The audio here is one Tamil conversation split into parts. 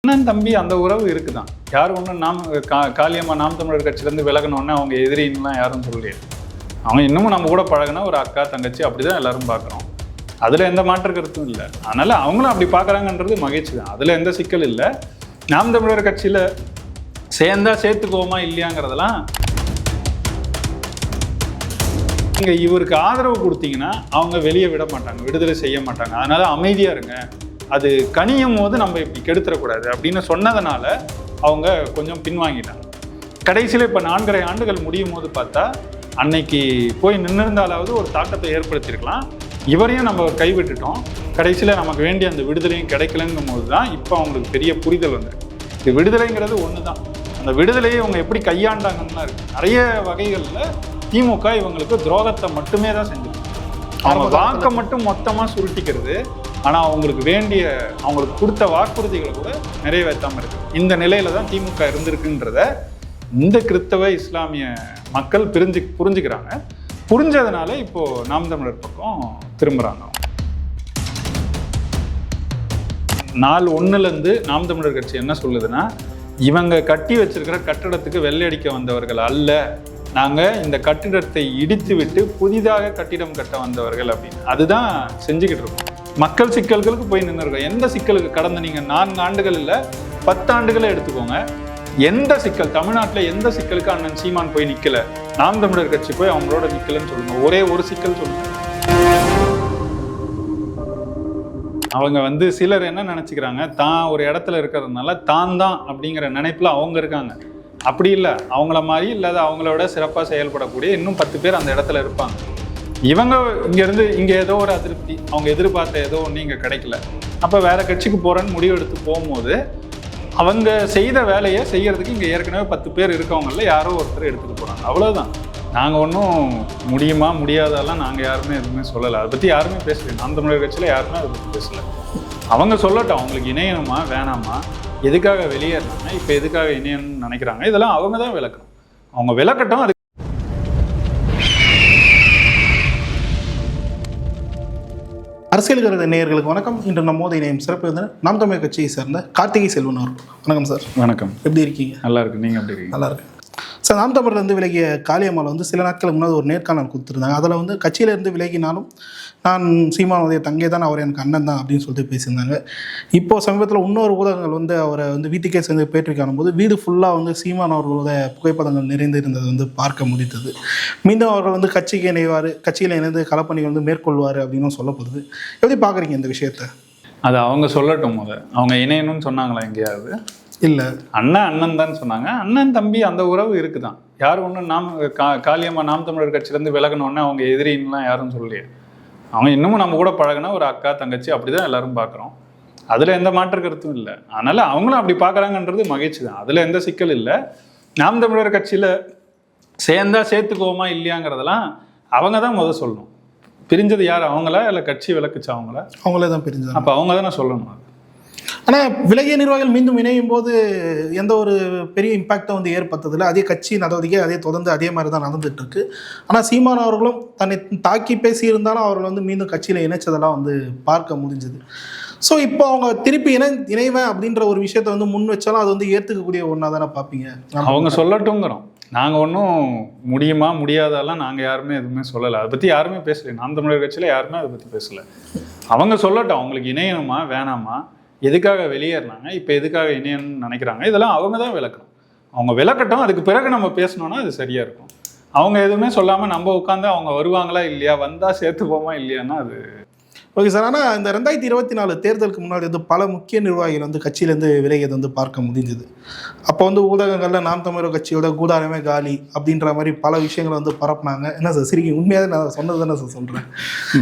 அண்ணன் தம்பி அந்த உறவு இருக்குதான். யாரும் ஒன்றும் காளியம்மா நாம் தமிழர் கட்சியிலேருந்து விலகணுன்னே அவங்க எதிரின்லாம் யாரும் சொல்லலையே. அவங்க இன்னமும் நம்ம கூட பழகினா ஒரு அக்கா தங்கச்சி அப்படிதான் எல்லாரும் பார்க்குறோம். அதில் எந்த மாற்று கருத்தும் இல்லை. அதனால் அவங்களும் அப்படி பார்க்குறாங்கன்றது மகிழ்ச்சி தான். அதில் எந்த சிக்கல் இல்லை. நாம் தமிழர் கட்சியில் சேர்ந்தா சேர்த்துக்குவோமா இல்லையாங்கிறதெல்லாம் நீங்கள் இவருக்கு ஆதரவு கொடுத்தீங்கன்னா அவங்க வெளியே விட மாட்டாங்க, விடுதலை செய்ய மாட்டாங்க. அதனால் அமைதியாக இருங்க, அது கனியும் போது நம்ம இப்படி கெடுத்துடக்கூடாது அப்படின்னு சொன்னதுனால அவங்க கொஞ்சம் பின்வாங்கிட்டாங்க. கடைசியில் இப்போ 4.5 ஆண்டுகள் முடியும் போது பார்த்தா அன்னைக்கு போய் நின்றுருந்தாலாவது ஒரு தாக்கத்தை ஏற்படுத்தியிருக்கலாம். இவரையும் நம்ம கைவிட்டுட்டோம். கடைசியில் நமக்கு வேண்டிய அந்த விடுதலையும் கிடைக்கலங்கும் போது தான் இப்போ அவங்களுக்கு பெரிய புரிதல் வந்து இது விடுதலைங்கிறது ஒன்று தான். அந்த விடுதலையை அவங்க எப்படி கையாண்டாங்கன்னா இருக்குது. நிறைய வகைகளில் திமுக இவங்களுக்கு துரோகத்தை மட்டுமே தான் செஞ்சிருக்கு. அவங்க வாக்கை மட்டும் மொத்தமாக சுருட்டிக்கிறது, ஆனால் அவங்களுக்கு வேண்டிய அவங்களுக்கு கொடுத்த வாக்குறுதிகளை கூட நிறைவேற்றாமல் இருக்கு. இந்த நிலையில தான் திமுக இருந்திருக்குன்றத இந்த கிறிஸ்தவ இஸ்லாமிய மக்கள் புரிஞ்சுக்கிறாங்க. புரிஞ்சதுனால இப்போ நாம் தமிழர் பக்கம் திரும்புகிறாங்க. நாள் 1லேருந்து நாம் தமிழர் கட்சி என்ன சொல்லுதுன்னா, இவங்க கட்டி வச்சிருக்கிற கட்டிடத்துக்கு வெள்ளையடிக்க வந்தவர்கள் அல்ல, நாங்கள் இந்த கட்டிடத்தை இடித்து விட்டு புதிதாக கட்டிடம் கட்ட வந்தவர்கள் அப்படின்னு அதுதான் செஞ்சுக்கிட்டு இருக்கோம். மக்கள் சிக்கல்களுக்கு போய் நின்றுருக்கோம். எந்த சிக்கலுக்கு கடந்த நீங்கள் 4 ஆண்டுகள் இல்லை 10 ஆண்டுகளை எடுத்துக்கோங்க, எந்த சிக்கல் தமிழ்நாட்டில் எந்த சிக்கலுக்கு அண்ணன் சீமான் போய் நிற்கல, நாம் தமிழர் கட்சி போய் அவங்களோட நிற்கலன்னு சொல்லுங்க. ஒரே ஒரு சிக்கல் சொல்லுங்க. அவங்க சிலர் என்ன நினச்சிக்கிறாங்க, தான் ஒரு இடத்துல இருக்கிறதுனால தான் அப்படிங்கிற நினைப்பில் அவங்க இருக்காங்க. அப்படி இல்லை. அவங்கள மாதிரி இல்லாத அவங்களோட சிறப்பாக செயல்படக்கூடிய இன்னும் 10 பேர் அந்த இடத்துல இருப்பாங்க. இவங்க இங்கேருந்து இங்கே ஏதோ ஒரு அதிருப்தி, அவங்க எதிர்பார்த்த ஏதோ ஒன்று இங்கே கிடைக்கல, அப்போ வேற கட்சிக்கு போகிறேன்னு முடிவெடுத்து போகும்போது அவங்க செய்த வேலையை செய்யறதுக்கு இங்கே ஏற்கனவே 10 பேர் இருக்கவங்கள யாரோ ஒருத்தர் எடுத்துகிட்டு போகிறாங்க. அவ்வளோதான். நாங்கள் ஒன்றும் முடியுமா முடியாதெல்லாம் நாங்கள் யாருமே எதுவுமே சொல்லலை. அதை பற்றி யாருமே பேசல. நாம் தமிழர் கட்சியில் யாருமே அதை பற்றி பேசலை. அவங்க சொல்லட்டும், அவங்களுக்கு இணையணுமா வேணாமா, எதுக்காக வெளியேறாங்க, இப்போ எதுக்காக இணையணும்னு நினைக்கிறாங்க, இதெல்லாம் அவங்க தான் விளக்கணும். அவங்க விளக்கட்டும். அது அரசியல் நேயர்களுக்கு வணக்கம். இன்று நம்மோது இணையம் சிறப்பு விருந்தினர் நாம் தமிழர் கட்சியை சேர்ந்த கார்த்திகை செல்வன் அவர்கள். வணக்கம் சார். வணக்கம். எப்படி இருக்கீங்க? நல்லா இருக்கு. நீங்கள் எப்படி இருக்கீங்க? நல்லா இருக்கு சார். நாம் தமிழர்லேருந்து விலகிய காளியம்மாள் சில நாட்களுக்கு முன்னாடி ஒரு நேர்காணல் கொடுத்துருந்தாங்க. அதில் கட்சியிலேருந்து விலகினாலும் நான் சீமானுடைய தங்கை தான், அவர் எனக்கு அண்ணன் தான் அப்படின்னு சொல்லிட்டு பேசியிருந்தாங்க. இப்போது சமீபத்தில் இன்னொரு ஊடகங்கள் அவரை வீட்டுக்கே சேர்ந்து பேட்டி காணும்போது வீடு ஃபுல்லாக சீமான் அவர்களுடைய புகைப்படங்கள் நிறைந்து இருந்தது பார்க்க முடித்தது. மீண்டும் அவர்கள் கட்சிக்கு இணைவார், கட்சியில் இணைந்து களப்பணிகள் மேற்கொள்வார் அப்படின்னு சொல்லப்படுது. எப்படி பார்க்குறீங்க இந்த விஷயத்தை? அது அவங்க சொல்லட்டும். அவங்க இணையணும்னு சொன்னாங்களா எங்கேயாவது? இல்லை. அண்ணன் தான் சொன்னாங்க. அண்ணன் தம்பி அந்த உறவு இருக்குதான். யாரும் ஒன்றும் காளியம்மா நாம் தமிழர் கட்சியிலேருந்து விலகணுன்னே அவங்க எதிரின்லாம் யாரும் சொல்லலையே. அவங்க இன்னமும் நம்ம கூட பழகினா ஒரு அக்கா தங்கச்சி அப்படிதான் எல்லாரும் பார்க்குறோம். அதில் எந்த மாற்று கருத்தும் இல்லை. அதனால் அவங்களும் அப்படி பார்க்குறாங்கன்றது மகிழ்ச்சி தான். அதில் எந்த சிக்கல் இல்லை. நாம் தமிழர் கட்சியில் சேர்ந்தா சேர்த்துக்குவோமா இல்லையாங்கிறதெல்லாம் அவங்க தான் சொல்லணும். பிரிஞ்சது யார், அவங்களா இல்லை கட்சி விலக்குச்சு அவங்களா? அவங்களே தான் பிரிஞ்சது. அப்போ அவங்க தானே சொல்லணும். ஆனால் விலகிய நிர்வாகிகள் மீண்டும் இணையும் போது எந்த ஒரு பெரிய இம்பாக்டும் ஏற்படுத்ததில்லை. அதே கட்சி நடவடிக்கை அதே தொடர்ந்து அதே மாதிரி தான் நடந்துட்டு இருக்கு. ஆனால் சீமான் அவர்களும் தன்னை தாக்கி பேசி இருந்தாலும் அவர்கள் மீண்டும் கட்சியில் இணைச்சதெல்லாம் பார்க்க முடிஞ்சது. ஸோ இப்போ அவங்க திருப்பி இணைவேன் அப்படின்ற ஒரு விஷயத்த முன் வச்சாலும் அது ஏற்றுக்கக்கூடிய ஒன்றா தானே பார்ப்பீங்க? அவங்க சொல்லட்டுங்கிறோம். நாங்கள் ஒன்றும் முடியுமா முடியாதெல்லாம் நாங்கள் யாருமே எதுவுமே சொல்லலை. அதை பற்றி யாருமே பேசலை. நாம் தமிழர் கட்சியில் யாருமே அதை பற்றி பேசலை. அவங்க சொல்லட்டும், அவங்களுக்கு இணையணுமா வேணாமா, எதுக்காக வெளியேறினாங்க, இப்போ எதுக்காக இணையணும்னு நினைக்கிறாங்க, இதெல்லாம் அவங்க தான் விளக்கணும். அவங்க விளக்கட்டும். அதுக்கு பிறகு நம்ம பேசணும்னா அது சரியாக இருக்கும். அவங்க எதுவுமே சொல்லாமல் நம்ம உட்காந்து அவங்க வருவாங்களா இல்லையா, வந்தால் சேர்த்துப்போமா இல்லையான்னா அது ஓகே சார். ஆனால் இந்த 2024 தேர்தலுக்கு முன்னாடி பல முக்கிய நிர்வாகிகள் கட்சியிலேருந்து விலகியது பார்க்க முடிஞ்சது. அப்போ ஊடகங்களில் நாம் தமிழர் கட்சியோட கூடாரமே காலி அப்படின்ற மாதிரி பல விஷயங்களை பரப்புனாங்க. என்ன சார் சிரிக்க? உண்மையாக நான் சொன்னது தானே சார் சொல்கிறேன்.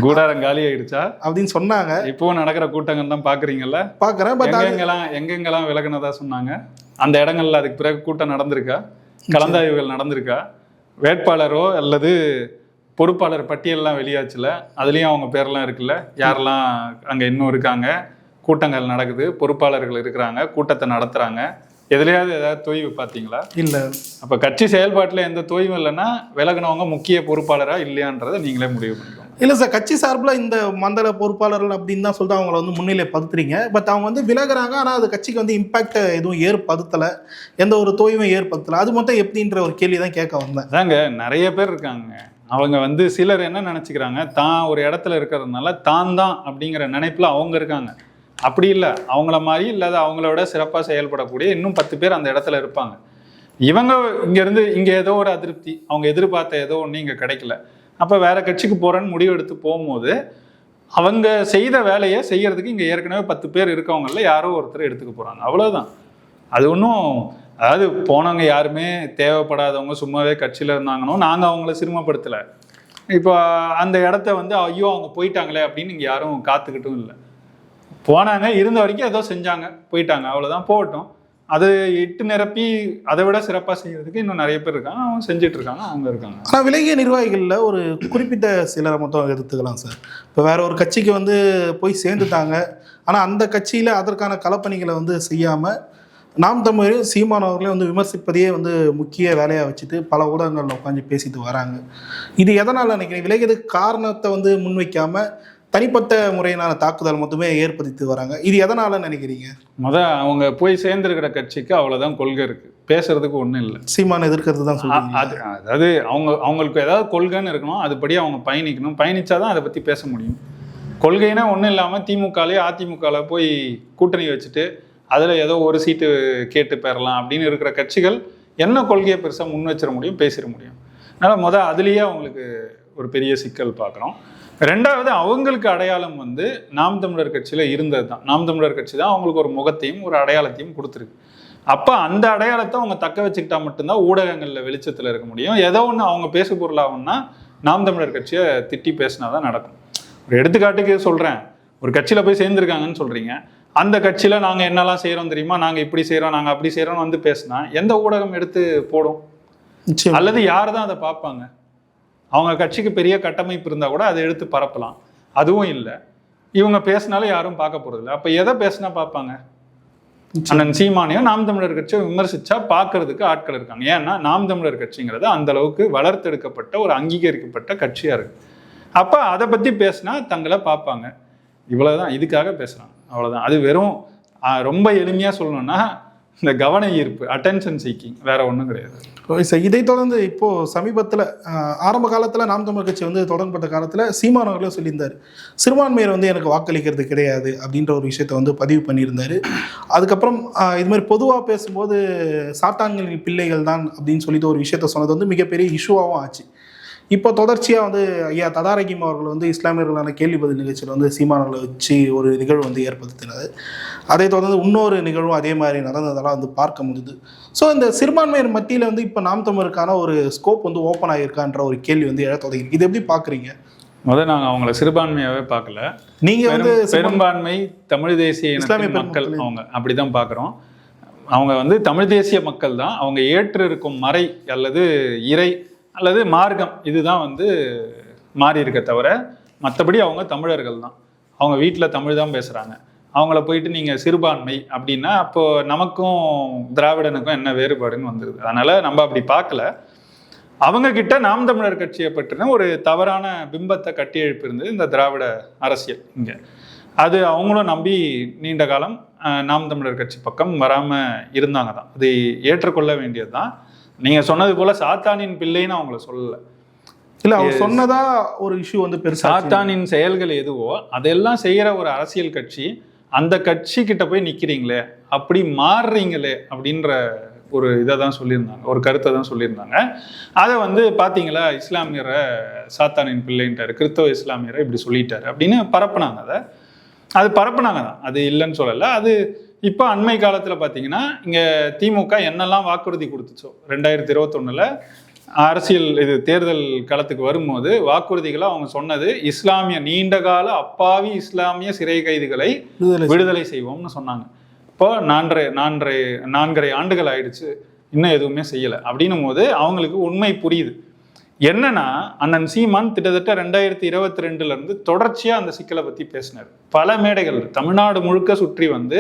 கூடாரம் காலி ஆகிடுச்சா அப்படின்னு சொன்னாங்க. இப்போவும் நடக்கிற கூட்டங்கள் தான் பார்க்குறீங்கல்ல? பார்க்குறேன். பட் எங்கெங்கெல்லாம் விலகினதா சொன்னாங்க? அந்த இடங்கள்ல அதுக்கு பிறகு கூட்டம் நடந்திருக்கா? கலந்தாய்வுகள் நடந்திருக்கா? வேட்பாளரோ அல்லது பொறுப்பாளர் பட்டியல்லாம் வெளியாச்சுல, அதுலேயும் அவங்க பேரெல்லாம் இருக்குல்ல, யாரெல்லாம் அங்கே இன்னும் இருக்காங்க, கூட்டங்கள் நடக்குது, பொறுப்பாளர்கள் இருக்கிறாங்க, கூட்டத்தை நடத்துகிறாங்க. எதுலையாவது ஏதாவது தொய்வு பார்த்தீங்களா? இல்லை. அப்போ கட்சி செயல்பாட்டில் எந்த தொய்வும் இல்லைன்னா விலகினவங்க முக்கிய பொறுப்பாளராக இல்லையான்றதை நீங்களே முடிவு பண்ணிக்கோங்க. இல்லை சார், கட்சி சார்பில் இந்த மண்டல பொறுப்பாளர்கள் அப்படின்னு தான் சொல்லிட்டு அவங்கள வந்து முன்னிலைப்படுத்துறீங்க. பட் அவங்க வந்து விலகுறாங்க, ஆனால் அது கட்சிக்கு வந்து இம்பாக்ட் எதுவும் ஏற்படுத்தலை, எந்த ஒரு தொய்வும் ஏற்படுத்தலை. அது மட்டும் எப்படின்ற ஒரு கேள்வி தான் கேட்க வந்தேன். அதாங்க, நிறைய பேர் இருக்காங்க. அவங்க வந்து சிலர் என்ன நினச்சிக்கிறாங்க, தான் ஒரு இடத்துல இருக்கிறதுனால தான் அப்படிங்கிற நினைப்பில் அவங்க இருக்காங்க. அப்படி இல்லை, அவங்கள மாதிரி இல்லாத அவங்களோட சிறப்பாக செயல்படக்கூடிய இன்னும் 10 பேர் அந்த இடத்துல இருப்பாங்க. இவங்க இங்கேருந்து இங்கே ஏதோ ஒரு அதிருப்தி, அவங்க எதிர்பார்த்த ஏதோ ஒன்று இங்கே கிடைக்கல, அப்போ வேற கட்சிக்கு போகிறேன்னு முடிவு எடுத்து போகும்போது அவங்க செய்த வேலையை செய்யறதுக்கு இங்கே ஏற்கனவே 10 பேர் இருக்கவங்கள யாரோ ஒருத்தர் எடுத்துக்க போகிறாங்க, அவ்வளோதான். அது ஒன்றும், அதாவது போனவங்க யாருமே தேவைப்படாதவங்க சும்மாவே கட்சியில் இருந்தாங்கன்னோ நாங்கள் அவங்கள சிரமப்படுத்தலை. இப்போ அந்த இடத்த வந்து ஐயோ அவங்க போயிட்டாங்களே அப்படின்னு இங்கே யாரும் காத்துக்கிட்டும் இல்லை. போனாங்க, இருந்த வரைக்கும் ஏதோ செஞ்சாங்க, போயிட்டாங்க, அவ்வளோதான், போகட்டும். அது இட்டு நிரப்பி அதை விட சிறப்பாக செய்யறதுக்கு இன்னும் நிறைய பேர் இருக்காங்க, அவங்க செஞ்சுட்டு இருக்காங்க, அவங்க இருக்காங்க. ஆனால் விலகிய நிர்வாகிகளில் ஒரு குறிப்பிட்ட சிலரை மட்டும் எடுத்துக்கலாம் சார். இப்போ வேற ஒரு கட்சிக்கு வந்து போய் சேர்ந்துட்டாங்க, ஆனால் அந்த கட்சியில் அதற்கான களப்பணிகளை வந்து செய்யாமல் நாம் தமிழ் சீமான் அவர்களே வந்து விமர்சிப்பதையே வந்து முக்கிய வேலையாக வச்சுட்டு பல ஊடகங்களில் உட்காந்து பேசிட்டு வராங்க. இது எதனால் நினைக்கிறேன்? விலகியதுக்கு காரணத்தை வந்து முன்வைக்காமல் தனிப்பட்ட முறையிலான தாக்குதல் மட்டுமே ஏற்படுத்தி வராங்க. இது எதனால நினைக்கிறீங்க? அவங்க போய் சேர்ந்துருக்கிற கட்சிக்கு அவ்வளோதான் கொள்கை இருக்கு, பேசுறதுக்கு ஒன்றும் இல்லை. சீமான் எதிர்க்கிறது தான் சொல்லுவாங்க. அதாவது அவங்களுக்கு ஏதாவது கொள்கைன்னு இருக்கணும், அதுபடி அவங்க பயணிக்கணும், பயணிச்சாதான் அதை பற்றி பேச முடியும். கொள்கைன்னா ஒன்றும் இல்லாமல் திமுகலே அதிமுகவில் போய் கூட்டணி வச்சுட்டு அதில் ஏதோ ஒரு சீட்டு கேட்டு பெறலாம் அப்படின்னு இருக்கிற கட்சிகள் என்ன கொள்கையை பெருசாக முன் வச்சிட முடியும், பேசிட முடியும். அதனால் அதுலேயே அவங்களுக்கு ஒரு பெரிய சிக்கல் பார்க்குறோம். ரெண்டாவது, அவங்களுக்கு அடையாளம் வந்து நாம் தமிழர் கட்சியில் இருந்தது தான். நாம் தமிழர் கட்சி தான் அவங்களுக்கு ஒரு முகத்தையும் ஒரு அடையாளத்தையும் கொடுத்துருக்கு. அப்போ அந்த அடையாளத்தை அவங்க தக்க வச்சுக்கிட்டா மட்டும்தான் ஊடகங்களில் வெளிச்சத்தில் இருக்க முடியும். ஏதோ ஒன்று அவங்க பேசு பொருளாகும்னா நாம் தமிழர் கட்சியை திட்டி பேசினா தான் நடக்கும். ஒரு எடுத்துக்காட்டுக்கு சொல்கிறேன், ஒரு கட்சியில் போய் சேர்ந்துருக்காங்கன்னு சொல்கிறீங்க, அந்த கட்சியில் நாங்கள் என்னெல்லாம் செய்கிறோம் தெரியுமா, நாங்கள் இப்படி செய்கிறோம், நாங்கள் அப்படி செய்கிறோம்னு வந்து பேசினா எந்த ஊடகம் எடுத்து போடும்? அல்லது யார் தான் அதை பார்ப்பாங்க? அவங்க கட்சிக்கு பெரிய கட்டமைப்பு இருந்தால் கூட அதை எடுத்து பரப்பலாம், அதுவும் இல்லை. இவங்க பேசினாலும் யாரும் பார்க்க போகிறதில்ல. அப்போ எதை பேசினா பார்ப்பாங்க? அண்ணன் சீமானையும் நாம் தமிழர் கட்சியை விமர்சிச்சா பார்க்கறதுக்கு ஆட்கள் இருக்காங்க. ஏன்னா நாம் தமிழர் கட்சிங்கிறது அந்த அளவுக்கு வளர்த்தெடுக்கப்பட்ட ஒரு அங்கீகரிக்கப்பட்ட கட்சியாக இருக்கு. அப்போ அதை பற்றி பேசினா தங்களை பார்ப்பாங்க. இவ்வளோதான், இதுக்காக பேசுகிறாங்க, அவ்வளோதான். அது வெறும் ரொம்ப எளிமையாக சொல்லணும்னா இந்த கவன ஈர்ப்பு, அட்டென்ஷன் சீக்கிங், வேற ஒன்றும் கிடையாது. சார், இதை தொடர்ந்து இப்போது சமீபத்தில் ஆரம்ப காலத்தில் நாம் தமிழர் கட்சி வந்து தொடங்கப்பட்ட காலத்தில் சீமான் அவர்களே சொல்லியிருந்தார், சிறுபான்மையர் வந்து எனக்கு வாக்களிக்கிறது கிடையாது அப்படின்ற ஒரு விஷயத்தை வந்து பதிவு பண்ணியிருந்தார். அதுக்கப்புறம் இது மாதிரி பொதுவாக பேசும்போது சாத்தான்களின் பிள்ளைகள் தான் அப்படின்னு சொல்லிட்டு ஒரு விஷயத்த சொன்னது வந்து மிகப்பெரிய இஷ்யூவாகவும் ஆச்சு. இப்போ தொடர்ச்சியாக வந்து ஐயா ததாரகிம் அவர்கள் வந்து இஸ்லாமியர்களான கேள்வி பதில் நிகழ்ச்சியில் வந்து சீமானர்களை வச்சு ஒரு நிகழ்வு வந்து ஏற்படுத்தினது. அதை தொடர்ந்து இன்னொரு நிகழ்வும் அதே மாதிரி நடந்ததெல்லாம் வந்து பார்க்க முடியுது. ஸோ இந்த சிறுபான்மையர் மத்தியில் வந்து இப்போ நாம் தமிழருக்கான ஒரு ஸ்கோப் வந்து ஓப்பன் ஆகியிருக்கான்ற ஒரு கேள்வி வந்து எழ தொடங்கி, இது எப்படி பார்க்குறீங்க? நாங்கள் அவங்கள சிறுபான்மையாகவே பார்க்கல. நீங்கள் வந்து பெரும்பான்மை தமிழ் தேசிய இஸ்லாமிய மக்கள் அவங்க அப்படி தான் பார்க்குறோம். அவங்க வந்து தமிழ் தேசிய மக்கள் தான். அவங்க ஏற்று இருக்கும் மறை அல்லது இறை அல்லது மார்க்கம் இதுதான் வந்து மாறி இருக்க தவிர மற்றபடி அவங்க தமிழர்கள் தான். அவங்க வீட்டில் தமிழ் தான் பேசுகிறாங்க. அவங்கள போயிட்டு நீங்கள் சிறுபான்மை அப்படின்னா அப்போ நமக்கும் திராவிடனுக்கும் என்ன வேறுபாடுன்னு வந்துடுது. அதனால் நம்ம அப்படி பார்க்கல. அவங்கக்கிட்ட நாம் தமிழர் கட்சியை பற்றின ஒரு தவறான பிம்பத்தை கட்டி எழுப்பியிருந்தது இந்த திராவிட அரசியல் இங்கே. அது அவங்களும் நம்பி நீண்ட காலம் நாம் தமிழர் கட்சி பக்கம் வராமல் இருந்தாங்க தான். அது ஏற்றுக்கொள்ள வேண்டியது தான். நீங்கள் சொன்னது போல் சாத்தானின் பிள்ளைன்னு அவங்கள சொல்லலை. இல்லை, அவங்க சொன்னதா ஒரு இஷ்யூ வந்து பெருசு. சாத்தானின் செயல்கள் எதுவோ அதெல்லாம் செய்கிற ஒரு அரசியல் கட்சி, அந்த கட்சி கிட்ட போய் நிற்கிறீங்களே, அப்படி மாறுறீங்களே அப்படின்ற ஒரு இதை தான் சொல்லியிருந்தாங்க, ஒரு கருத்தை தான் சொல்லியிருந்தாங்க. அதை வந்து பார்த்தீங்களா, இஸ்லாமியரை சாத்தானின் பிள்ளைன்ட்டார், கிறிஸ்தவ இஸ்லாமியரை இப்படி சொல்லிட்டாரு அப்படின்னு பரப்புனாங்க. அது பரப்புனாங்க தான், அது இல்லைன்னு சொல்லலை. அது இப்போ அண்மை காலத்தில் பார்த்தீங்கன்னா இங்கே திமுக என்னெல்லாம் வாக்குறுதி கொடுத்துச்சோ 2021 அரசியல் இது தேர்தல் களத்துக்கு வரும்போது வாக்குறுதிகளை அவங்க சொன்னது இஸ்லாமிய நீண்டகால அப்பாவி இஸ்லாமிய சிறை கைதிகளை விடுதலை செய்வோம்னு சொன்னாங்க. இப்போ 4.5 ஆண்டுகள் ஆயிடுச்சு, இன்னும் எதுவுமே செய்யலை. அப்படின்னும் போது அவங்களுக்கு உண்மை புரியுது. என்னன்னா, அண்ணன் சீமான் கிட்டத்தட்ட 2022 தொடர்ச்சியாக அந்த சிக்கலை பற்றி பேசினார். பல மேடைகள் தமிழ்நாடு முழுக்க சுற்றி வந்து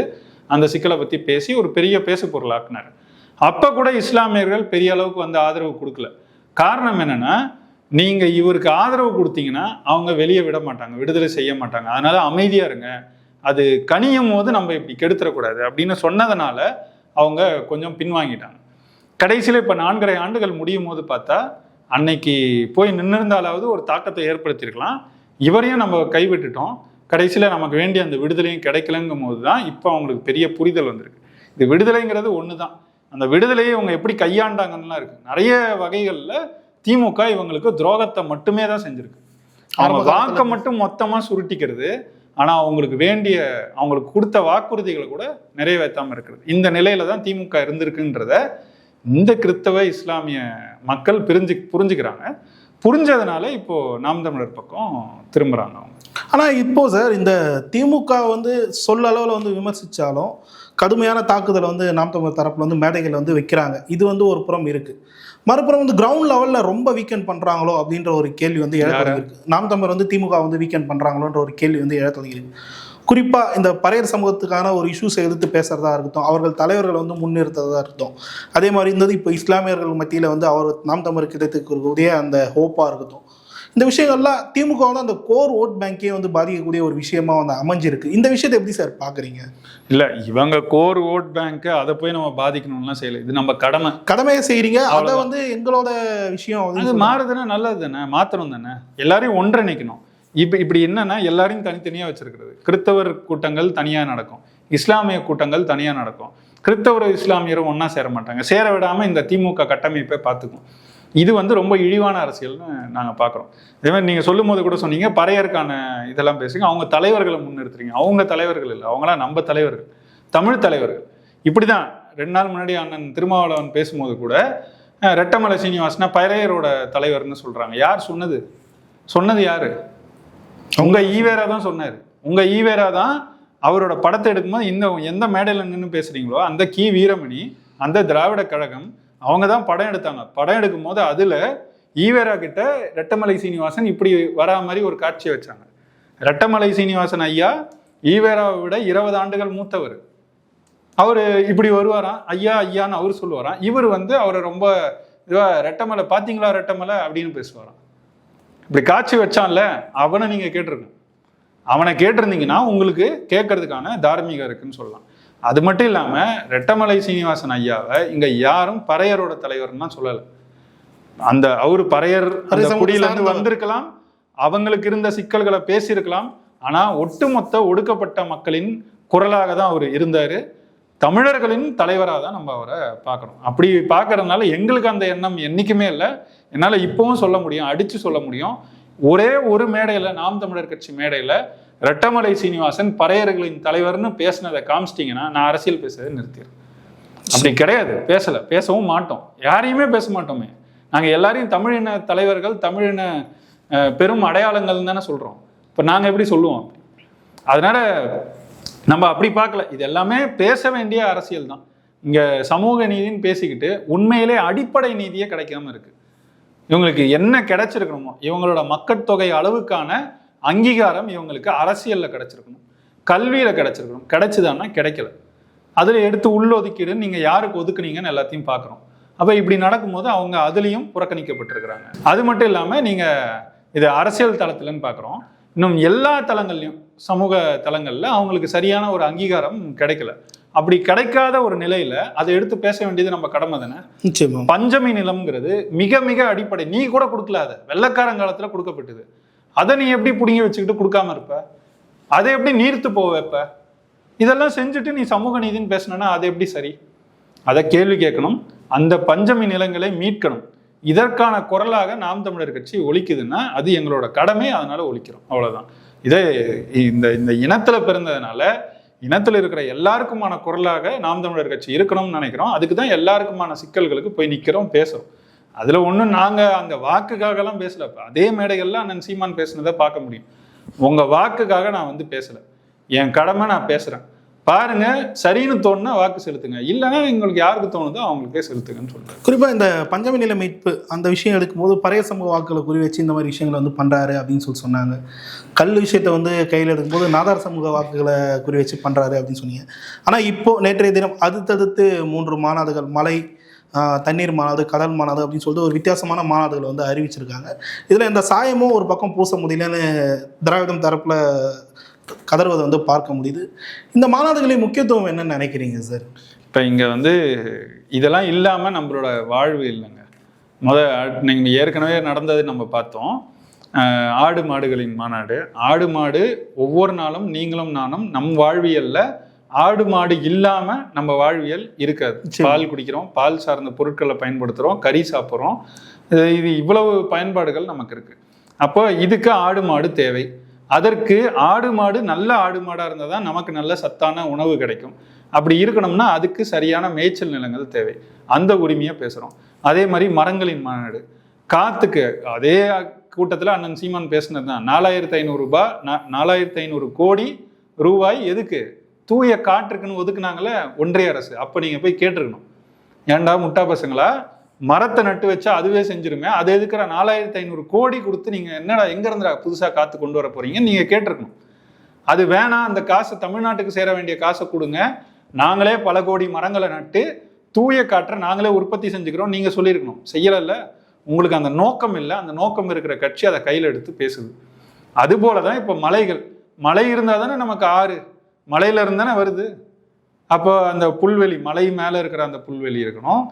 அந்த சிக்கலை பற்றி பேசி ஒரு பெரிய பேசு பொருளாக்குனார். அப்போ கூட இஸ்லாமியர்கள் பெரிய அளவுக்கு வந்து ஆதரவு கொடுக்கல. காரணம் என்னன்னா, நீங்க இவருக்கு ஆதரவு கொடுத்தீங்கன்னா அவங்க வெளியே விட மாட்டாங்க, விடுதலை செய்ய மாட்டாங்க, அதனால அமைதியா இருங்க, அது கனியும் போது நம்ம இப்படி கெடுத்துடக்கூடாது அப்படின்னு சொன்னதுனால அவங்க கொஞ்சம் பின்வாங்கிட்டாங்க. கடைசியில் இப்போ 4.5 ஆண்டுகள் முடியும் போது பார்த்தா அன்னைக்கு போய் நின்றிருந்தாலாவது ஒரு தாக்கத்தை ஏற்படுத்தியிருக்கலாம். இவரையும் நம்ம கைவிட்டுட்டோம், கடைசியில் நமக்கு வேண்டிய அந்த விடுதலையும் கிடைக்கலங்கும் போது தான் இப்போ அவங்களுக்கு பெரிய புரிதல் வந்திருக்கு. இது விடுதலைங்கிறது ஒன்று தான், அந்த விடுதலையை இவங்க எப்படி கையாண்டாங்கன்னுலாம் இருக்கு. நிறைய வகைகளில் திமுக இவங்களுக்கு துரோகத்தை மட்டுமே தான் செஞ்சிருக்கு. அவங்க வாக்கை மட்டும் மொத்தமாக சுருட்டிக்கிறது, ஆனால் அவங்களுக்கு வேண்டிய அவங்களுக்கு கொடுத்த வாக்குறுதிகளை கூட நிறைவேற்றாமல் இருக்கிறது. இந்த நிலையில தான் திமுக இருந்திருக்குன்றத இந்த கிறிஸ்தவ இஸ்லாமிய மக்கள் புரிஞ்சுக்கிறாங்க. புரிஞ்சதுனால இப்போ நாம் தமிழர் பக்கம் திரும்புறாங்க அவங்க. ஆனால் இப்போ சார் இந்த திமுக வந்து சொல்ல அளவில் வந்து விமர்சித்தாலும் கடுமையான தாக்குதலை வந்து நாம் தமிழர் தரப்பில் வந்து மேடைகள் வந்து வைக்கிறாங்க. இது வந்து ஒரு புறம் இருக்குது. மறுபுறம் வந்து கிரவுண்ட் லெவலில் ரொம்ப வீக்கெண்ட் பண்ணுறாங்களோ அப்படின்ற ஒரு கேள்வி வந்து இருக்கு. நாம் தமிழர் வந்து திமுக வந்து வீக்கெண்ட் பண்ணுறாங்களோன்ற ஒரு கேள்வி வந்து இருக்கு. குறிப்பாக இந்த பறையர் சமூகத்துக்கான ஒரு இஷ்யூஸை எதிர்த்து பேசுகிறதா இருக்கட்டும், அவர்கள் தலைவர்கள் வந்து முன்னிறுத்துறதா இருக்கட்டும், அதே மாதிரி இருந்தது இப்போ இஸ்லாமியர்கள் மத்தியில் வந்து அவர் நாம் தமிழர் கிடைத்துக்கூடிய அந்த ஹோப்பாக இருக்கட்டும், இந்த விஷயங்கள்லாம் திமுக வந்து அந்த கோர் ஓட் பேங்கே வந்து பாதிக்கக்கூடிய ஒரு விஷயமா வந்து அமைஞ்சிருக்கு. இந்த விஷயத்தை எப்படி சார் பார்க்குறீங்க? இல்லை, இவங்க கோர் ஓட் பேங்க்கு அதை போய் நம்ம பாதிக்கணும்லாம் செய்யலை. இது நம்ம கடமையை செய்கிறீங்க. அதை வந்து எங்களோட விஷயம் அது மாறுதுன்னா நல்லது தானே, மாற்றணும் தானே, எல்லாரையும் ஒன்றிணைக்கணும். இப்படி என்னன்னா எல்லாரையும் தனித்தனியாக வச்சிருக்கிறது. கிறிஸ்தவர் கூட்டங்கள் தனியாக நடக்கும், இஸ்லாமிய கூட்டங்கள் தனியாக நடக்கும். கிறிஸ்தவர் இஸ்லாமியரும் ஒன்றா சேர மாட்டாங்க. சேர விடாமல் இந்த திமுக கட்டமைப்பை பார்த்துக்கும். இது வந்து ரொம்ப இழிவான அரசியல்னு நாங்கள் பார்க்குறோம். இதே மாதிரி நீங்கள் சொல்லும் போது கூட சொன்னீங்க பறையருக்கான இதெல்லாம் பேசுங்க, அவங்க தலைவர்களை முன்னிறுத்துறீங்க. அவங்க தலைவர்கள் இல்லை, அவங்களாம் நம்ம தலைவர்கள், தமிழ் தலைவர்கள். இப்படி தான் 2 நாள் முன்னாடி அண்ணன் திருமாவளவன் பேசும்போது கூட ரெட்டமலை சீனிவாசனா பறையரோட தலைவர்னு சொல்கிறாங்க. யார் சொன்னது யாரு? உங்கள் ஈவேரா தான் சொன்னார். உங்கள் ஈவேரா தான் அவரோட படத்தை எடுக்கும்போது எந்த மேடையில் நின்று பேசுகிறீங்களோ அந்த கி வீரமணி, அந்த திராவிட கழகம், அவங்க தான் படம் எடுத்தாங்க. படம் எடுக்கும் போது அதில் ஈவேரா கிட்ட ரெட்டமலை சீனிவாசன் இப்படி வரா மாதிரி ஒரு காட்சியை வச்சாங்க. ரெட்டமலை சீனிவாசன் ஐயா ஈவேராவை விட 20 ஆண்டுகள் மூத்தவர். அவர் இப்படி வருவாராம், ஐயா ஐயான்னு அவர் சொல்லுவாராம். இவர் வந்து அவரை ரொம்ப ரெட்டமலை பார்த்தீங்களா ரெட்டமலை அப்படின்னு பேசுவாராம். இப்படி காட்சி வச்சான்ல, அவனை நீங்கள் கேட்டிருக்கணும். அவனை கேட்டிருந்தீங்கன்னா உங்களுக்கு கேட்கறதுக்கான தார்மீகம் இருக்குன்னு சொல்லலாம். அது மட்டும் இல்லாமல் ரெட்டமலை சீனிவாசன் ஐயாவை இங்கே யாரும் பறையரோட தலைவர்னா சொல்லலை. அவரு பறையர் குடியிலிருந்து வந்திருக்கலாம், அவங்களுக்கு இருந்த சிக்கல்களை பேசியிருக்கலாம். ஆனால் ஒட்டுமொத்த ஒடுக்கப்பட்ட மக்களின் குரலாக தான் அவர் இருந்தார். தமிழர்களின் தலைவராக தான் நம்ம அவரை பார்க்கணும். அப்படி பார்க்கறதுனால எங்களுக்கு அந்த எண்ணம் என்றைக்குமே இல்லை. என்னால் இப்போவும் சொல்ல முடியும், அடித்து சொல்ல முடியும். ஒரே ஒரு மேடையில், நாம் தமிழர் கட்சி மேடையில் ரெட்டமலை சீனிவாசன் பறையர்களின் தலைவர்னு பேசினதை காமிச்சிட்டிங்கன்னா நான் அரசியல் பேசுறதை நிறுத்திடுறேன். அப்படி கிடையாது, பேசவும் மாட்டோம், யாரையுமே பேச மாட்டோமே. நாங்கள் எல்லாரையும் தமிழின தலைவர்கள், தமிழின பெரும் அடையாளங்கள் தானே சொல்கிறோம். இப்போ நாங்கள் எப்படி சொல்லுவோம்? அதனால நம்ம அப்படி பார்க்கல. இது எல்லாமே பேச வேண்டிய அரசியல் தான். இங்கே சமூக நீதின்னு பேசிக்கிட்டு உண்மையிலே அடிப்படை நீதியே கிடைக்காம இருக்கு. இவங்களுக்கு என்ன கிடைச்சிருக்கணுமோ, இவங்களோட மக்கட்தொகை அளவுக்கான அங்கீகாரம் இவங்களுக்கு அரசியலில் கிடைச்சிருக்கணும், கல்வியில் கிடைச்சிருக்கணும். கிடைச்சிதான்னா கிடைக்கல. அதில் எடுத்து உள்ளொதுக்கீடுன்னு நீங்கள் யாருக்கு ஒதுக்குனீங்கன்னு எல்லாத்தையும் பார்க்குறோம். அப்போ இப்படி நடக்கும்போது அவங்க அதுலேயும் புறக்கணிக்கப்பட்டிருக்கிறாங்க. அது மட்டும் இல்லாமல் நீங்கள் இது அரசியல் தளத்தில்னு பார்க்குறோம், இன்னும் எல்லா தளங்கள்லையும், சமூக தளங்களில் அவங்களுக்கு சரியான ஒரு அங்கீகாரம் கிடைக்கல. அப்படி கிடைக்காத ஒரு நிலையில அதை எடுத்து பேச வேண்டியது நம்ம கடமை தானே. நிச்சயமா. பஞ்சமி நிலம்ங்கிறது மிக மிக அடிப்படை. நீ கூட கொடுக்கல, அதை வெள்ளைக்காரங்காலத்துல கொடுக்கப்பட்டது. அதை நீ எப்படி பிடுங்கி வச்சுக்கிட்டு கொடுக்காம இருப்ப? அதை எப்படி நீர்த்து போக வைப்ப? இதெல்லாம் செஞ்சுட்டு நீ சமூக நீதினு பேசினா அது எப்படி சரி? அதை கேள்வி கேட்கணும். அந்த பஞ்சமி நிலங்களை மீட்கணும். இதற்கான குரலாக நாம் தமிழர் கட்சி ஒலிக்குதுன்னா அது எங்களோட கடமை, அதனால ஒலிக்கிறோம், அவ்வளவுதான். இதே இந்த இனத்துல பிறந்ததுனால இனத்தில் இருக்கிற எல்லாருக்குமான குரலாக நாம் தமிழர் கட்சி இருக்கணும்னு நினைக்கிறோம். அதுக்கு தான் எல்லாருக்குமான சிக்கல்களுக்கு போய் நிற்கிறோம், பேசுகிறோம். அதில் ஒன்றும் நாங்கள் அந்த வாக்குக்காகலாம் பேசலை. அதே மேடைகள்லாம் அண்ணன் சீமான் பேசுனதை பார்க்க முடியும். உங்கள் வாக்குக்காக நான் வந்து பேசலை, என் கடமை நான் பேசுகிறேன். பாருங்க, சரின்னு தோணுனா வாக்கு செலுத்துங்க, இல்லைன்னா எங்களுக்கு யாருக்கு தோணுதோ அவங்களுக்கே செலுத்துங்கன்னு சொல்றேன். குறிப்பாக இந்த பஞ்சமி நில மீட்பு அந்த விஷயம் எடுக்கும்போது பறைய சமூக வாக்குகளை குறி வச்சு இந்த மாதிரி விஷயங்களை வந்து பண்ணுறாரு அப்படின்னு சொன்னாங்க. கல் விஷயத்தை வந்து கையில் எடுக்கும்போது நாதார் சமூக வாக்குகளை குறி வச்சு பண்ணுறாரு அப்படின்னு சொன்னீங்க. ஆனால் இப்போ நேற்றைய தினம் அடுத்தடுத்து 3 மாநாடுகள், மலை, தண்ணீர் மாநாடு, கடல் மாநாடு அப்படின்னு சொல்லிட்டு ஒரு வித்தியாசமான மாநாடுகளை வந்து அறிவிச்சிருக்காங்க. இதில் இந்த சாயமும் ஒரு பக்கம் பூச முடியலன்னு திராவிடம் தரப்பில் கதறுவதை வந்து பார்க்க முடியுது. இந்த மாநாடுகளின் முக்கியத்துவம் என்னன்னு நினைக்கிறீங்க சார்? இப்போ இங்கே வந்து இதெல்லாம் இல்லாமல் நம்மளோட வாழ்வு இல்லைங்க. நீங்கள் ஏற்கனவே நடந்தது நம்ம பார்த்தோம். ஆடு மாடுகளின் மாநாடு. ஆடு மாடு ஒவ்வொரு நாளும் நீங்களும் நானும் நம் வாழ்வியலில் ஆடு மாடு இல்லாமல் நம்ம வாழ்வியல் இருக்காது. பால் குடிக்கிறோம், பால் சார்ந்த பொருட்களை பயன்படுத்துகிறோம், கறி சாப்பிட்றோம். இது இவ்வளவு பயன்பாடுகள் நமக்கு இருக்குது. அப்போ இதுக்கு ஆடு மாடு தேவை. அதற்கு ஆடு மாடு நல்ல ஆடு மாடாக இருந்தால் தான் நமக்கு நல்ல சத்தான உணவு கிடைக்கும். அப்படி இருக்கணும்னா அதுக்கு சரியான மேய்ச்சல் நிலங்கள் தேவை. அந்த உரிமையை பேசுகிறோம். அதே மாதிரி மரங்களின் மாநாடு. காற்றுக்கு அதே கூட்டத்தில் அண்ணன் சீமான் பேசுனது தான். 4500 ரூபாய் 4500 கோடி ரூபாய் எதுக்கு? தூய காற்றுக்குன்னு ஒதுக்குனாங்களே ஒன்றிய அரசு. அப்போ நீங்கள் போய் கேட்டிருக்கணும், ஏன்டா முட்டா பசங்களா, மரத்தை நட்டு வச்சா அதுவே செஞ்சிருமே, அது எதுக்குற 4500 கோடி கொடுத்து நீங்கள் என்னடா எங்கேருந்துடா புதுசாக காற்று கொண்டு வர போகிறீங்க நீங்கள் கேட்டிருக்கணும். அது வேணாம், அந்த காசை தமிழ்நாட்டுக்கு சேர வேண்டிய காசை கொடுங்க, நாங்களே பல கோடி மரங்களை நட்டு தூய காற்றை நாங்களே உற்பத்தி செஞ்சுக்கிறோம் நீங்கள் சொல்லியிருக்கணும். செய்யலைல்ல. உங்களுக்கு அந்த நோக்கம் இல்லை. அந்த நோக்கம் இருக்கிற கட்சி அதை கையில் எடுத்து பேசுது. அதுபோல தான் இப்போ மலைகள். மலை இருந்தால் தானே நமக்கு ஆறு, மலையில இருந்தானே வருது. அப்போ அந்த புல்வெளி, மலை மேலே இருக்கிற அந்த புல்வெளி இருக்கணும்.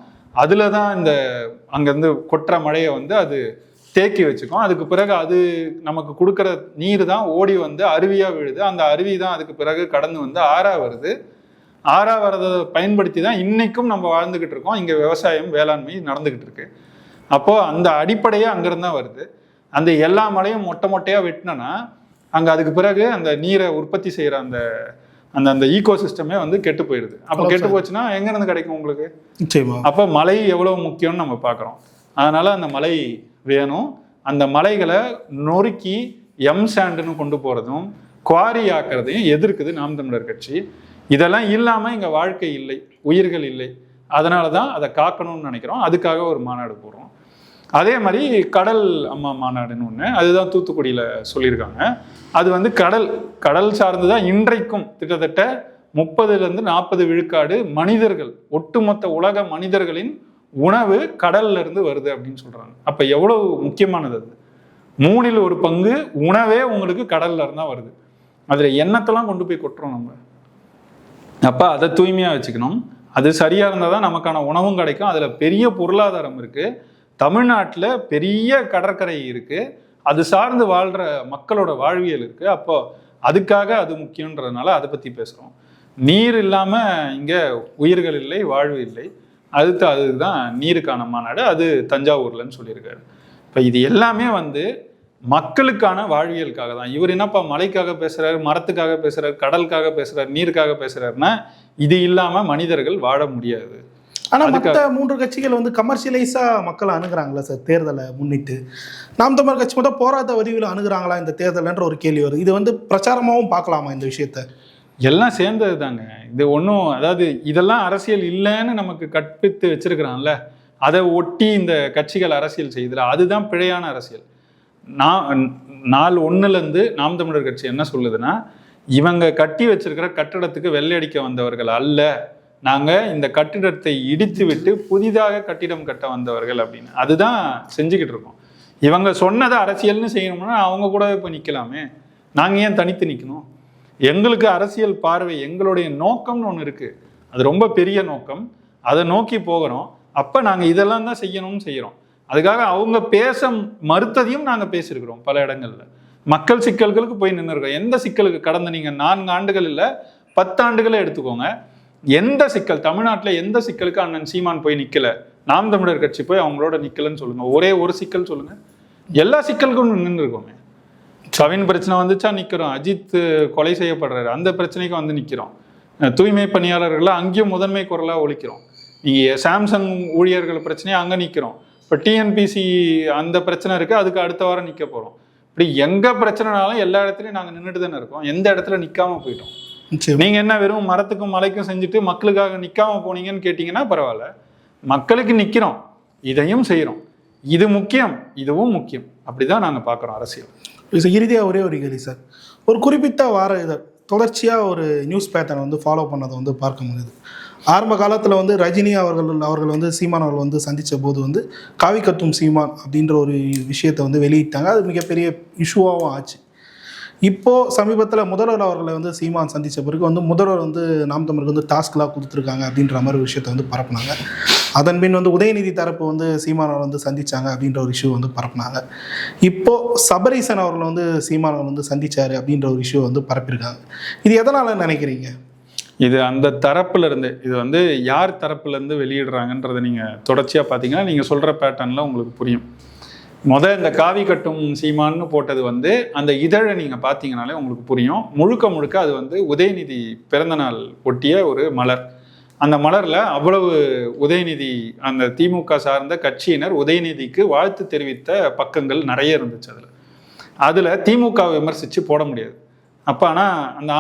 அதில் தான் இந்த அங்கேருந்து கொட்டுற மழையை வந்து அது தேக்கி வச்சுக்கும். அதுக்கு பிறகு அது நமக்கு கொடுக்குற நீர் தான் ஓடி வந்து அருவியாக விழுது. அந்த அருவி தான் அதுக்கு பிறகு கடந்து வந்து ஆறா வருது. ஆறா வரதை பயன்படுத்தி தான் இன்னைக்கும் நம்ம வாழ்ந்துக்கிட்டு இருக்கோம். இங்கே விவசாயம், வேளாண்மை நடந்துக்கிட்டு இருக்கு. அப்போது அந்த அடிப்படையே அங்கேருந்து தான் வருது. அந்த எல்லா மலையும் மொட்டையாக வெட்டினோன்னா அங்கே அதுக்கு பிறகு அந்த நீரை உற்பத்தி செய்கிற அந்த அந்த அந்த ஈகோ சிஸ்டமே வந்து கெட்டு போயிடுது. அப்போ கெட்டு போச்சுன்னா எங்கேருந்து கிடைக்கும் உங்களுக்கு? அப்போ மலை எவ்வளோ முக்கியம்னு நம்ம பார்க்குறோம். அதனால் அந்த மலை வேணும். அந்த மலைகளை நொறுக்கி சாண்டுன்னு கொண்டு போகிறதும் குவாரி ஆக்கிறதையும் எதிர்க்குது நாம் தமிழர் கட்சி. இதெல்லாம் இல்லாமல் இங்கே வாழ்க்கை இல்லை, உயிர்கள் இல்லை. அதனால தான் அதை காக்கணும்னு நினைக்கிறோம். அதுக்காக ஒரு மாநாடு போடுறோம். அதே மாதிரி கடல் அம்மா மாநாடுன்னு ஒன்று, அதுதான் தூத்துக்குடியில் சொல்லியிருக்காங்க. அது வந்து கடல் சார்ந்து தான் இன்றைக்கும் கிட்டத்தட்ட 30-40 விழுக்காடு மனிதர்கள், ஒட்டுமொத்த உலக மனிதர்களின் உணவு கடல்ல இருந்து வருது அப்படின்னு சொல்றாங்க. அப்ப எவ்வளவு முக்கியமானது அது. 3 1 பங்கு உணவே உங்களுக்கு கடல்ல இருந்தா வருது. அதுல எண்ணத்தெல்லாம் கொண்டு போய் கொட்டுறோம் நம்ம. அப்ப அதை தூய்மையா வச்சுக்கணும். அது சரியா இருந்தால் தான் நமக்கான உணவும் கிடைக்கும். அதுல பெரிய பொருளாதாரம் இருக்கு. தமிழ்நாட்டில் பெரிய கடற்கரை இருக்கு. அது சார்ந்து வாழ்ற மக்களோட வாழ்வியல் இருக்கு. அப்போ அதுக்காக அது முக்கியன்றதுனால அதை பத்தி பேசுறோம். நீர் இல்லாம இங்க உயிர்கள் இல்லை, வாழ்வு இல்லை. அதுதான் நீருக்கான மாநாடு. அது தஞ்சாவூர்லன்னு சொல்லியிருக்காரு. இப்போ இது எல்லாமே வந்து மக்களுக்கான வாழ்வியலுக்காக தான். இவர் என்னப்பா மலைக்காக பேசுறாரு, மரத்துக்காக பேசுறாரு, கடலுக்காக பேசுறாரு, நீருக்காக பேசுறாருன்னா இது இல்லாம மனிதர்கள் வாழ முடியாது. ஆனால் மற்ற 3 கட்சிகள் வந்து கமர்ஷியலைஸாக மக்களை அணுகிறாங்களா சார் தேர்தலை முன்னிட்டு? நாம் தமிழர் கட்சி மட்டும் போராட்ட வடிவில் அணுகிறாங்களா இந்த தேர்தல்ன்ற ஒரு கேள்வி வருது. இது வந்து பிரச்சாரமாகவும் பார்க்கலாமா இந்த விஷயத்த? எல்லாம் சேர்ந்தது தாங்க. இது ஒன்றும், அதாவது இதெல்லாம் அரசியல் இல்லைன்னு நமக்கு கற்பித்து வச்சிருக்கிறான்ல, அதை ஒட்டி இந்த கட்சிகள் அரசியல் செய்யுதுல, அதுதான் பிழையான அரசியல். நாள் 1லேருந்து நாம் தமிழர் கட்சி என்ன சொல்லுதுன்னா, இவங்க கட்டி வச்சிருக்கிற கட்டிடத்துக்கு வெள்ளையடிக்க வந்தவர்கள் அல்ல, நாங்கள் இந்த கட்டிடத்தை இடித்து விட்டு புதிதாக கட்டிடம் கட்ட வந்தவர்கள் அப்படின்னு. அதுதான் செஞ்சுக்கிட்டு இருக்கோம். இவங்க சொன்னதை அரசியல்னு செய்யணும்னா அவங்க கூட இப்போ நிற்கலாமே. நாங்கள் ஏன் தனித்து நிற்கணும்? எங்களுக்கு அரசியல் பார்வை, எங்களுடைய நோக்கம்னு ஒன்று இருக்குது. அது ரொம்ப பெரிய நோக்கம். அதை நோக்கி போகிறோம். அப்போ நாங்கள் இதெல்லாம் தான் செய்கிறோம். அதுக்காக அவங்க பேச மறுத்ததையும் நாங்கள் பேசியிருக்கிறோம் பல இடங்கள்ல. மக்கள் சிக்கல்களுக்கு போய் நின்றுருக்கோம். எந்த சிக்கலுக்கு கடந்த நீங்கள் 4 ஆண்டுகள் இல்லை 10 ஆண்டுகளை எடுத்துக்கோங்க, எந்த சிக்கல் தமிழ்நாட்டில் எந்த சிக்கலுக்கு அண்ணன் சீமான் போய் நிற்கல, நாம் தமிழர் கட்சி போய் அவங்களோட நிற்கலன்னு சொல்லுங்க. ஒரே ஒரு சிக்கல் சொல்லுங்க. எல்லா சிக்கலுக்கும் நின்று இருக்கோமே. கவின் பிரச்சனை வந்துச்சா நிற்கிறோம். அஜித் கொலை செய்யப்படுறாரு, அந்த பிரச்சனைக்கு வந்து நிற்கிறோம். தூய்மை பணியாளர்களை அங்கேயும் முதன்மை குரலாக ஒழிக்கிறோம். நீங்கள் சாம்சங் ஊழியர்கள் பிரச்சனையை அங்கே நிற்கிறோம். இப்போ டிஎன்பிசி அந்த பிரச்சனை இருக்குது, அதுக்கு அடுத்த வாரம் நிற்க போகிறோம். இப்படி எங்கே பிரச்சனைனாலும் எல்லா இடத்துலையும் நாங்கள் நின்றுட்டு தானே இருக்கோம். எந்த இடத்துல நிற்காம போயிட்டோம். நீங்கள் என்ன வெறும் மரத்துக்கும் மலைக்கும் செஞ்சுட்டு மக்களுக்காக நிற்காம போனீங்கன்னு கேட்டிங்கன்னா பரவாயில்ல. மக்களுக்கு நிற்கிறோம், இதையும் செய்கிறோம். இது முக்கியம், இதுவும் முக்கியம். அப்படிதான் நாங்கள் பார்க்குறோம் அரசியல். இறுதியாக ஒரே ஒரு கேள்வி சார். ஒரு குறிப்பிட்ட வார இதழ் தொடர்ச்சியாக ஒரு நியூஸ் பேட்டர்ன் வந்து ஃபாலோ பண்ணதை வந்து பார்க்க முடியுது. ஆரம்ப காலத்தில் வந்து ரஜினி அவர்கள் வந்து சீமான் அவர்கள் வந்து சந்தித்த போது வந்து காவி கட்டும் சீமான் அப்படின்ற ஒரு விஷயத்தை வந்து வெளியிட்டாங்க. அது மிகப்பெரிய இஷ்யூவாகவும் ஆச்சு. இப்போது சமீபத்தில் முதல்வர் அவர்களை வந்து சீமான் சந்தித்த பிறகு வந்து முதல்வர் வந்து நாம் தமிழருக்கு வந்து டாஸ்க்லாம் கொடுத்துருக்காங்க அப்படின்ற மாதிரி ஒரு விஷயத்தை வந்து பரப்புனாங்க. அதன் பின் வந்து உதயநிதி தரப்பு வந்து சீமான் அவர்கள் வந்து சந்தித்தாங்க அப்படின்ற ஒரு இஷ்யூ வந்து பரப்புனாங்க. இப்போது சபரீசன் அவர்கள் வந்து சீமான் அவர்கள் வந்து சந்தித்தார் அப்படின்ற ஒரு இஷ்யூ வந்து பரப்பியிருக்காங்க. இது எதனால் நினைக்கிறீங்க? இது அந்த தரப்புல இருந்து, இது வந்து யார் தரப்புல இருந்து வெளியிடுறாங்கன்றதை நீங்கள் தொடர்ச்சியாக பார்த்தீங்கன்னா நீங்கள் சொல்கிற பேட்டர்னில் உங்களுக்கு புரியும். இந்த காவி கட்டும் சீமான்னு போட்டது வந்து அந்த இதழை நீங்கள் பார்த்தீங்கனாலே உங்களுக்கு புரியும். முழுக்க முழுக்க அது வந்து உதயநிதி பிறந்தநாள் ஒட்டிய ஒரு மலர். அந்த மலரில் அவ்வளவு உதயநிதி, அந்த திமுக சார்ந்த கட்சியினர் உதயநிதிக்கு வாழ்த்து தெரிவித்த பக்கங்கள் நிறைய இருந்துச்சு. அதில் திமுக விமர்சித்து போட முடியாது. அப்போ ஆனால் அந்த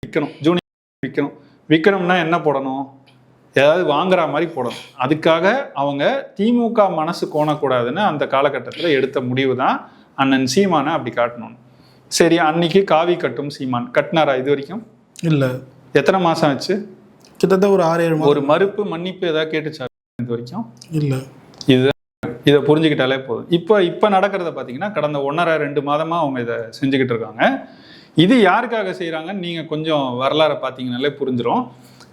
விற்கணும், ஜூனியர் விற்கணும்னா என்ன போடணும்? ஏதாவது வாங்குற மாதிரி போடணும். அதுக்காக அவங்க திமுக மனசு கோணக்கூடாதுன்னு அந்த காலகட்டத்தில் எடுத்த முடிவு தான் அண்ணன் சீமானை அப்படி காட்டணும். சரி, அன்னைக்கு காவி கட்டும் சீமான் கட்டினாரா இது வரைக்கும்? இல்லை. எத்தனை மாதம் ஆச்சு? கிட்டத்தட்ட ஒரு 6-7 மாதம். ஒரு மறுப்பு மன்னிப்பு ஏதாவது கேட்டுச்சா இது வரைக்கும்? இல்லை. இதை புரிஞ்சுக்கிட்டாலே போதும். இப்போ நடக்கிறத பார்த்தீங்கன்னா கடந்த 1.5-2 மாதமாக அவங்க இதை செஞ்சுக்கிட்டு இருக்காங்க. இது யாருக்காக செய்கிறாங்கன்னு நீங்கள் கொஞ்சம் வரலாறை பார்த்தீங்கன்னாலே புரிஞ்சிடும்.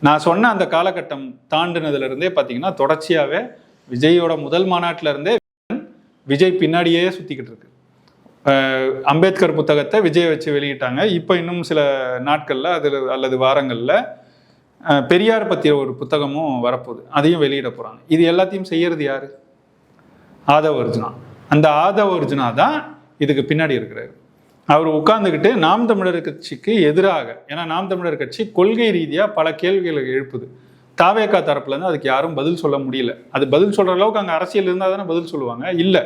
நான் சொன்ன அந்த காலகட்டம் தாண்டினதுலேருந்தே பார்த்தீங்கன்னா தொடர்ச்சியாகவே விஜயோட முதல் மாநாட்டில் இருந்தே விஜய் பின்னாடியே சுற்றிக்கிட்டு இருக்கு. அம்பேத்கர் புத்தகத்தை விஜயை வச்சு வெளியிட்டாங்க. இப்போ இன்னும் சில நாட்களில் அல்லது வாரங்களில் பெரியார் பற்றிய ஒரு புத்தகமும் வரப்போகுது, அதையும் வெளியிட போகிறாங்க. இது எல்லாத்தையும் செய்யறது யாரு? ஆதவ அர்ஜுனா. அந்த ஆதவ அர்ஜுனா தான் இதுக்கு பின்னாடி இருக்கிறாரு. அவர் உட்கார்ந்துக்கிட்டு நாம் தமிழர் கட்சிக்கு எதிராக, ஏன்னா நாம் தமிழர் கட்சி கொள்கை ரீதியாக பல கேள்விகளை எழுப்புது. தாவேகா தரப்புலேருந்து அதுக்கு யாரும் பதில் சொல்ல முடியல. அது பதில் சொல்கிற அளவுக்கு அங்கே அரசியல் இருந்தால் தானே பதில் சொல்லுவாங்க, இல்லை,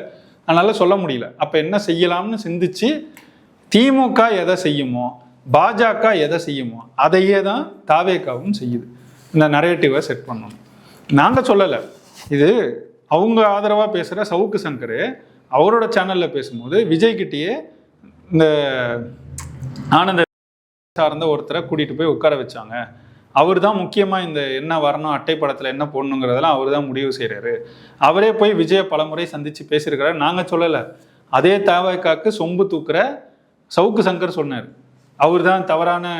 அதனால சொல்ல முடியல. அப்போ என்ன செய்யலாம்னு சிந்திச்சு திமுக எதை செய்யுமோ, பாஜக எதை செய்யுமோ அதையே தான் தாவேகாவும் செய்யுது. இந்த நரேட்டிவை செட் பண்ணணும். நாங்கள் சொல்லலை, இது அவங்க ஆதரவாக பேசுகிற சவுக்கு சங்கர் அவரோட சேனலில் பேசும்போது விஜய்கிட்டேயே இந்த ஆனந்த சார்ந்த ஒருத்தரை கூட்டிகிட்டு போய் உட்கார வச்சாங்க. அவர் தான் முக்கியமாக இந்த என்ன வரணும், அட்டைப்படத்தில் என்ன போடணுங்கிறதெல்லாம் அவர் தான் முடிவு செய்கிறாரு. அவரே போய் விஜயை பலமுறை சந்தித்து பேசியிருக்கிறாரு. நாங்கள் சொல்லலை. அதே தாவேகாக்கு சொம்பு தூக்குற சவுக்கு சங்கர் சொன்னார். அவர் தான் தவறான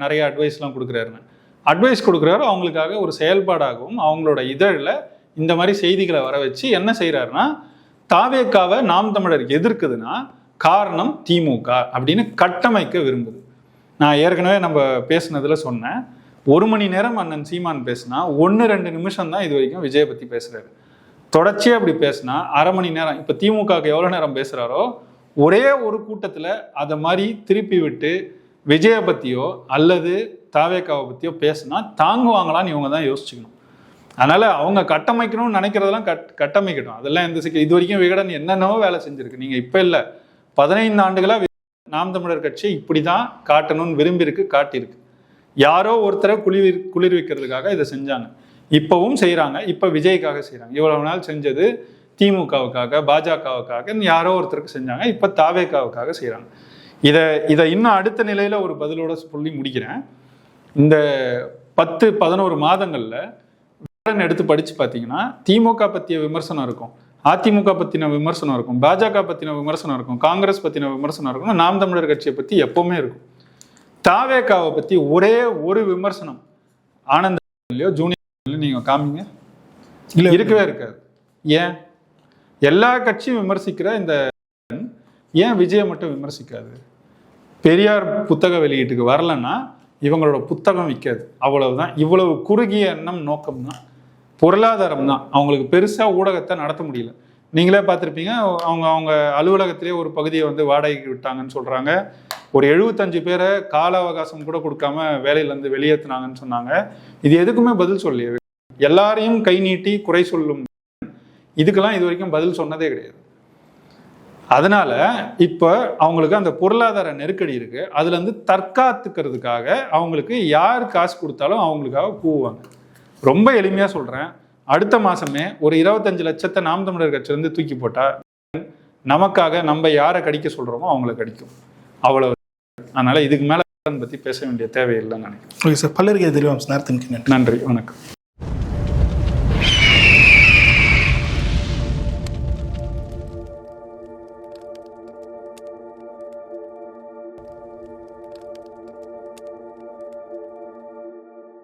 நிறைய அட்வைஸ்லாம் கொடுக்குறாருன்னு. அட்வைஸ் கொடுக்குறாரு அவங்களுக்காக ஒரு செயல்பாடாகவும் அவங்களோட இதழில் இந்த மாதிரி செய்திகளை வர வச்சு என்ன செய்கிறாருன்னா, தாவேகாவை நாம் தமிழர் எதிர்க்குதுன்னா காரணம் திமுக அப்படின்னு கட்டமைக்க விரும்புது. நான் ஏற்கனவே நம்ம பேசுனதுல சொன்னேன், 1 மணி நேரம் அண்ணன் சீமான் பேசினா 1-2 நிமிஷம் தான் இது வரைக்கும் விஜயை பற்றி பேசுறாரு. தொடர்ச்சியாக அப்படி பேசினா 1/2 மணி நேரம். இப்போ திமுகவுக்கு எவ்வளோ நேரம் பேசுகிறாரோ ஒரே ஒரு கூட்டத்தில் அதை மாதிரி திருப்பி விட்டு விஜயை பற்றியோ அல்லது தாவேகாவை பற்றியோ பேசுனா தாங்குவாங்களான்னு இவங்க தான் யோசிச்சுக்கணும். அதனால் அவங்க கட்டமைக்கணும்னு நினைக்கிறதெல்லாம் கட்டமைக்கட்டும். அதெல்லாம் எந்த சிக்கல். இது வரைக்கும் விகடன் என்னென்னவோ வேலை செஞ்சுருக்கு. நீங்கள் இப்போ இல்லை, 15 ஆண்டுகளாக நாம் தமிழர் கட்சி இப்படி தான் காட்டணும்னு விரும்பியிருக்கு, காட்டியிருக்கு. யாரோ ஒருத்தரை குளிர்விக்கிறதுக்காக இதை செஞ்சாங்க, இப்போவும் செய்கிறாங்க. இப்போ விஜய்க்காக செய்கிறாங்க. இவ்வளவு நாள் செஞ்சது திமுகவுக்காக, பாஜகவுக்காக, யாரோ ஒருத்தருக்கு செஞ்சாங்க. இப்போ தாவேகாவுக்காக செய்கிறாங்க. இதை இன்னும் அடுத்த நிலையில் ஒரு பதிலோட சொல்லி முடிக்கிறேன். இந்த 10-11 மாதங்களில் எடுத்து படித்து பார்த்தீங்கன்னா திமுக பற்றிய விமர்சனம் இருக்கும், அதிமுக பற்றின விமர்சனம் இருக்கும், பாஜக பற்றின விமர்சனம் இருக்கும், காங்கிரஸ் பற்றின விமர்சனம் இருக்கும், நாம் தமிழர் கட்சியை பற்றி எப்பவுமே இருக்கும். தாவேகாவை பற்றி ஒரே ஒரு விமர்சனம் ஆனந்த்லையோ ஜூனியர்லையோ நீங்கள் காமிங்க, இல்லை, இருக்கவே இருக்காது. ஏன் எல்லா கட்சியும் விமர்சிக்கிற இந்த ஏன் விஜயை மட்டும் விமர்சிக்காது? பெரியார் புத்தக வெளியீட்டுக்கு வரலன்னா இவங்களோட புத்தகம் விற்காது, அவ்வளவுதான். இவ்வளவு குறுகிய எண்ணம், நோக்கம் தான், பொருளாதாரம் தான். அவங்களுக்கு பெருசாக ஊடகத்தை நடத்த முடியல. நீங்களே பார்த்துருப்பீங்க, அவங்க அலுவலகத்திலே ஒரு பகுதியை வந்து வாடகைக்கு விட்டாங்கன்னு சொல்கிறாங்க. ஒரு 75 பேரை கால அவகாசம் கூட கொடுக்காம வேலையிலேருந்து வெளியேற்றினாங்கன்னு சொன்னாங்க. இது எதுக்குமே பதில் சொல்லலையே. எல்லாரையும் கை நீட்டி குறை சொல்லும் இதுக்கெல்லாம் இது வரைக்கும் பதில் சொன்னதே கிடையாது. அதனால இப்போ அவங்களுக்கு அந்த பொருளாதார நெருக்கடி இருக்கு. அதுல இருந்து தற்காத்துக்கிறதுக்காக அவங்களுக்கு யார் காசு கொடுத்தாலும் அவங்களுக்காக கூவுவாங்க. ரொம்ப எளிமையா சொல்றேன், அடுத்த மாசமே ஒரு 25 லட்சத்தை நாம் தமிழர் கட்சியிலிருந்து தூக்கி போட்டா நமக்காக நம்ம யாரை கடிக்க சொல்றோமோ அவங்களை கடிக்கும், அவ்வளவு. அதனால இதுக்கு மேல பற்றி பேச வேண்டிய தேவையில்லைன்னு நினைக்கிறேன். ஓகே சார், பல்லருக்கு தெரியும் நேரத்துக்கு நன்றி, வணக்கம்.